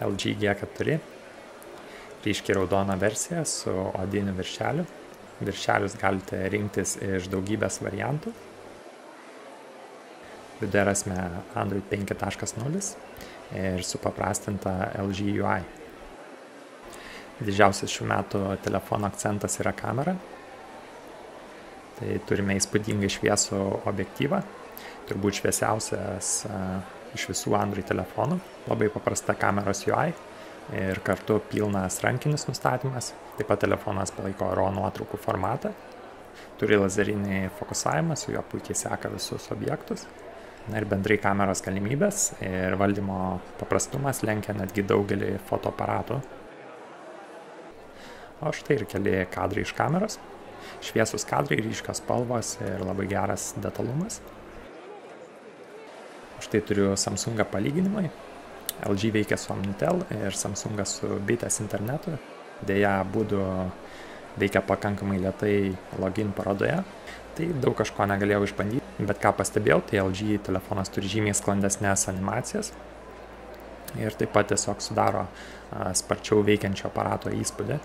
LG G4, ryškiai raudona versija su odiniu viršeliu. Viršelius galite rinktis iš daugybės variantų. Viduje rasime Android 5.0 ir supaprastintą LG UI. Didžiausias šių metų telefono akcentas yra kamera. Tai turime įspūdingai šviesų objektyvą, turbūt šviesiausias iš visų Android telefonų. Labai paprasta kameros UI ir kartu pilnas rankinis nustatymas. Taip pat telefonas palaiko RAW nuotraukų formatą. Turi lazerinį fokusavimą, su juo puikiai seka visus objektus. Na ir bendrai kameros galimybės ir valdymo paprastumas lenkia netgi daugelį fotoaparatų. O štai ir keli kadrai iš kameros. Šviesus kadrai, ryškios spalvos ir labai geras detalumas. Štai turiu Samsungą palyginimui. LG veikia su Omnitel ir Samsungas su bitės internetu. Deja, abudu veikia pakankamai lėtai login parodoje. Tai daug kažko negalėjau išbandyti, bet ką pastebėjau, tai LG telefonas turi žymiai sklandesnės animacijas ir taip pat tiesiog sudaro sparčiau veikiančio aparato įspūdį.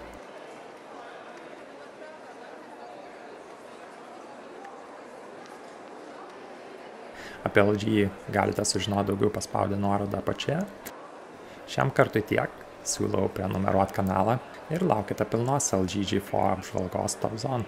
Apie LG galite sužinoti daugiau paspaudę nuorodą apačioje. Šiam kartui tiek, siūlau prenumeruoti kanalą ir laukite pilnos LG G4 apžvalgos Top Zone.